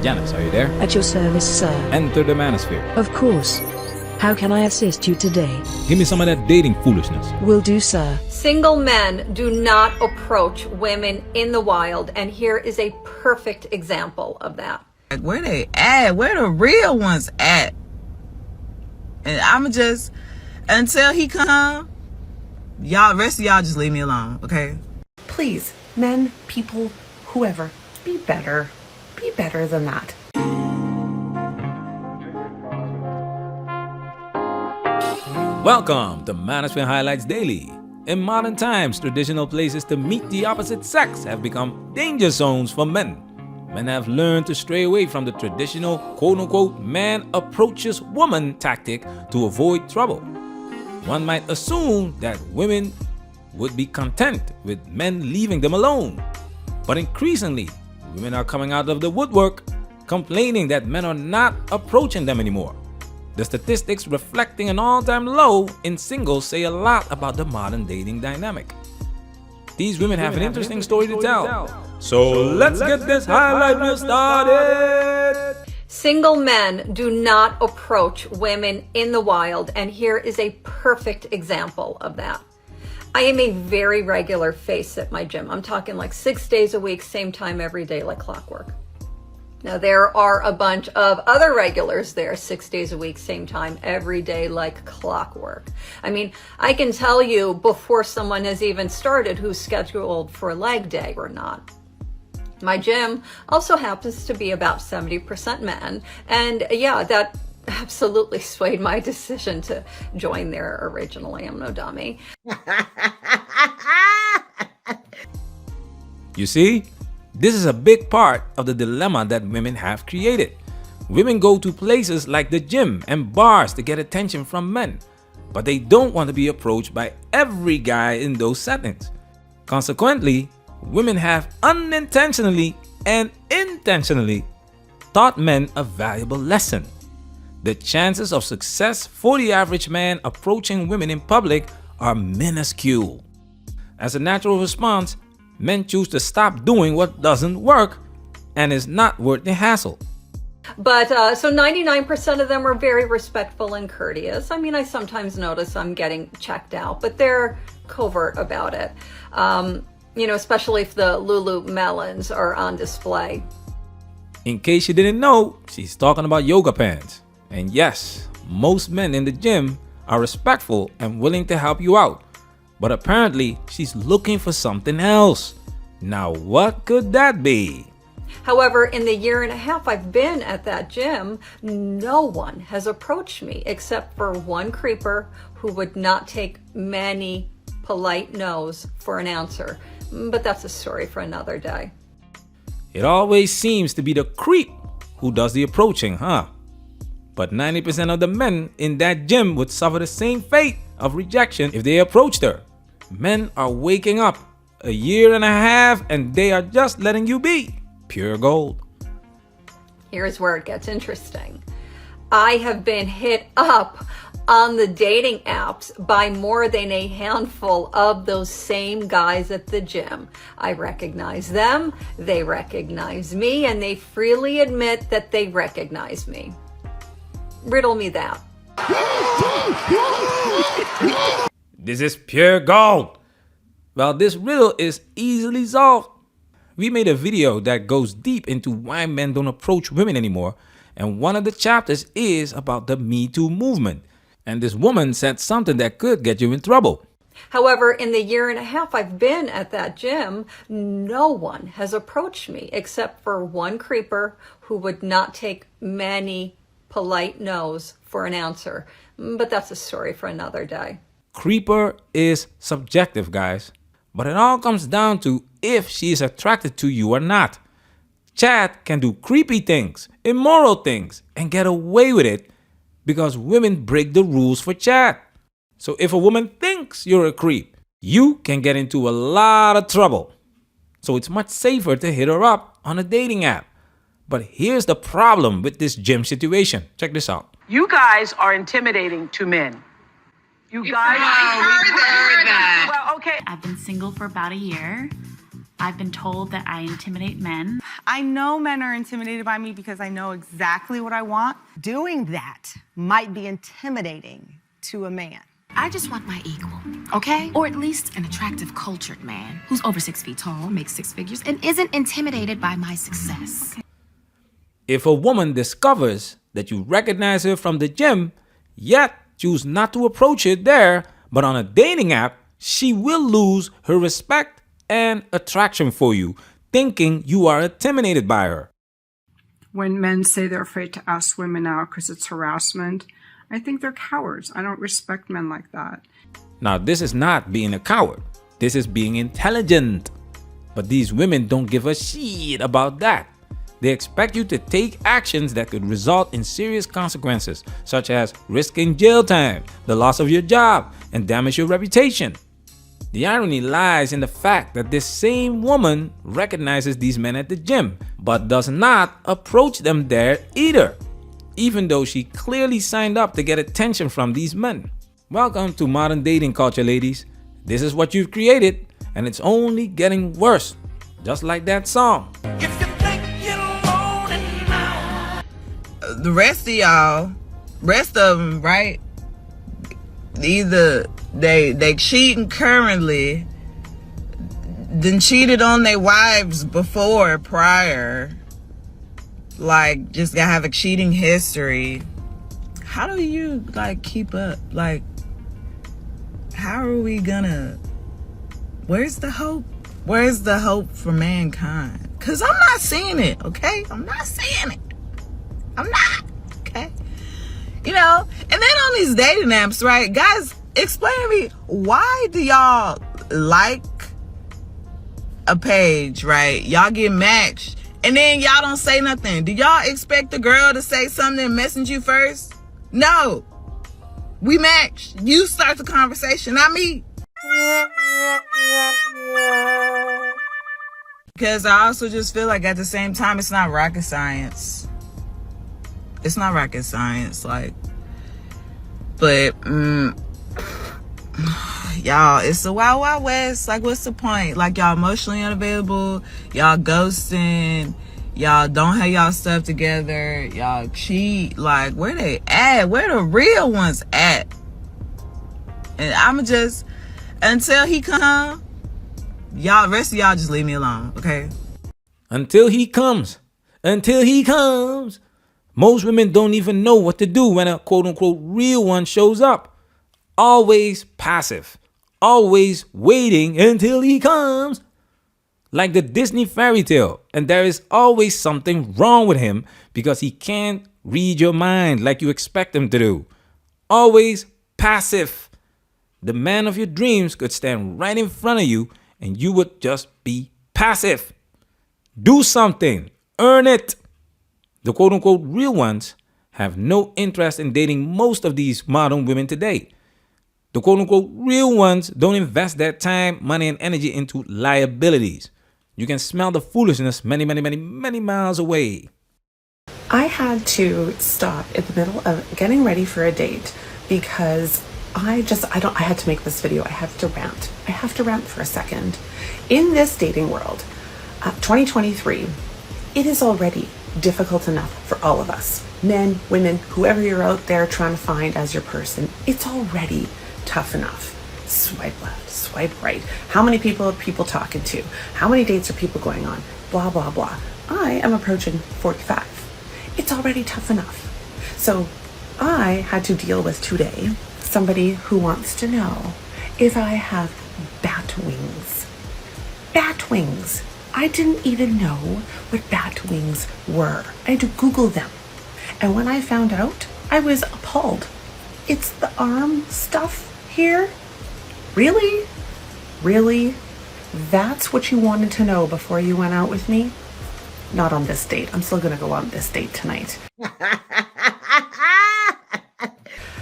Janice, are you there? At your service, sir. Enter the manosphere. Of course. How can I assist you today? Give me some of that dating foolishness. Will do, sir. Single men do not approach women in the wild, and here is a perfect example of that. Where they at? Where the real ones at? And I'ma just, until he come, y'all, rest of y'all just leave me alone, okay? Please, men, people, whoever, be better. Be better than that. Welcome to Manosphere Highlights Daily. In modern times, traditional places to meet the opposite sex have become danger zones for men. Men have learned to stray away from the traditional quote-unquote man approaches woman tactic to avoid trouble. One might assume that women would be content with men leaving them alone. But increasingly, women are coming out of the woodwork complaining that men are not approaching them anymore. The statistics reflecting an all-time low in singles say a lot about the modern dating dynamic. These women have an interesting story to tell. So let's get this highlight reel started. Single men do not approach women in the wild, and here is a perfect example of that. I am a very regular face at my gym. I'm talking like 6 days a week, same time every day, like clockwork. Now, there are a bunch of other regulars there 6 days a week, same time every day, like clockwork. I mean, I can tell you before someone has even started who's scheduled for leg day or not. My gym also happens to be about 70% men. And yeah, that absolutely swayed my decision to join there originally. I'm no dummy. You see? This is a big part of the dilemma that women have created. Women go to places like the gym and bars to get attention from men, but they don't want to be approached by every guy in those settings. Consequently, women have unintentionally and intentionally taught men a valuable lesson. The chances of success for the average man approaching women in public are minuscule. As a natural response, men choose to stop doing what doesn't work and is not worth the hassle. But so 99% of them are very respectful and courteous. I mean, I sometimes notice I'm getting checked out, but they're covert about it. You know, especially if the Lululemons are on display. In case you didn't know, she's talking about yoga pants. And yes, most men in the gym are respectful and willing to help you out. But apparently, she's looking for something else. Now, what could that be? However, in the year and a half I've been at that gym, no one has approached me except for one creeper who would not take many polite no's for an answer. But that's a story for another day. It always seems to be the creep who does the approaching, huh? But 90% of the men in that gym would suffer the same fate of rejection if they approached her. Men are waking up a year and a half and they are just letting you be. Pure gold. Here's where it gets interesting. I have been hit up on the dating apps by more than a handful of those same guys at the gym. I recognize them, they recognize me, and they freely admit that they recognize me. Riddle me that. This is pure gold. Well, this riddle is easily solved. We made a video that goes deep into why men don't approach women anymore, and one of the chapters is about the Me Too movement. And this woman said something that could get you in trouble. However, in the year and a half I've been at that gym, no one has approached me except for one creeper who would not take many polite no's for an answer. But that's a story for another day. Creeper is subjective, guys. But it all comes down to if she is attracted to you or not. Chad can do creepy things, immoral things, and get away with it because women break the rules for Chad. So if a woman thinks you're a creep, you can get into a lot of trouble. So it's much safer to hit her up on a dating app. But here's the problem with this gym situation. Check this out. You guys are intimidating to men. You guys heard that. Well, okay. I've been single for about a year. I've been told that I intimidate men. I know men are intimidated by me because I know exactly what I want. Doing that might be intimidating to a man. I just want my equal, okay? Or at least an attractive, cultured man who's over 6 feet tall, makes 6 figures, and isn't intimidated by my success. If a woman discovers that you recognize her from the gym, yet choose not to approach her there, but on a dating app, she will lose her respect and attraction for you, thinking you are intimidated by her. When men say they're afraid to ask women out because it's harassment, I think they're cowards. I don't respect men like that. Now, this is not being a coward. This is being intelligent. But these women don't give a shit about that. They expect you to take actions that could result in serious consequences, such as risking jail time, the loss of your job, and damage your reputation. The irony lies in the fact that this same woman recognizes these men at the gym, but does not approach them there either, even though she clearly signed up to get attention from these men. Welcome to modern dating culture, ladies. This is what you've created, and it's only getting worse, just like that song. The rest of them, right? Either they cheating currently, then cheated on their wives prior, like just gotta have a cheating history. How do you keep up? How are we gonna? Where's the hope? Where's the hope for mankind? Cause I'm not seeing it. Okay, I'm not seeing it. I'm not. Okay. And then on these dating apps, right? Guys, explain to me, why do y'all like a page, right? Y'all get matched, and then y'all don't say nothing. Do y'all expect the girl to say something and message you first? No. We matched. You start the conversation, not me. Because I also just feel like at the same time, it's not rocket science. It's not rocket science, but y'all, it's the Wild Wild West. What's the point? Y'all emotionally unavailable, y'all ghosting, y'all don't have y'all stuff together, y'all cheat. Where they at? Where the real ones at? And I'ma just, until he come, y'all, rest of y'all just leave me alone, okay? Until he comes. Most women don't even know what to do when a quote-unquote real one shows up. Always passive. Always waiting until he comes. Like the Disney fairy tale. And there is always something wrong with him because he can't read your mind like you expect him to do. Always passive. The man of your dreams could stand right in front of you and you would just be passive. Do something. Earn it. The quote-unquote real ones have no interest in dating most of these modern women today. The quote-unquote real ones don't invest their time, money, and energy into liabilities. You can smell the foolishness many, many, many, many miles away. I had to stop in the middle of getting ready for a date because I had to make this video. I have to rant. I have to rant for a second. In this dating world, 2023, it is already difficult enough for all of us. Men, women, whoever you're out there trying to find as your person, it's already tough enough. Swipe left, swipe right. How many people are people talking to? How many dates are people going on? Blah, blah, blah. I am approaching 45. It's already tough enough. So I had to deal with today somebody who wants to know if I have bat wings. Bat wings. I didn't even know what bat wings were. I had to Google them. And when I found out, I was appalled. It's the arm stuff here? Really? Really? That's what you wanted to know before you went out with me? Not on this date. I'm still gonna go on this date tonight.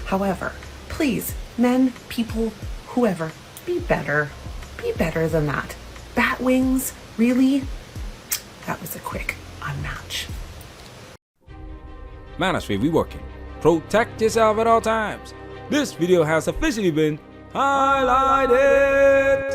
However, please, men, people, whoever, be better. Be better than that. Bat wings? Really? That was a quick unmatch. Manosphere, we working. Protect yourself at all times. This video has officially been highlighted.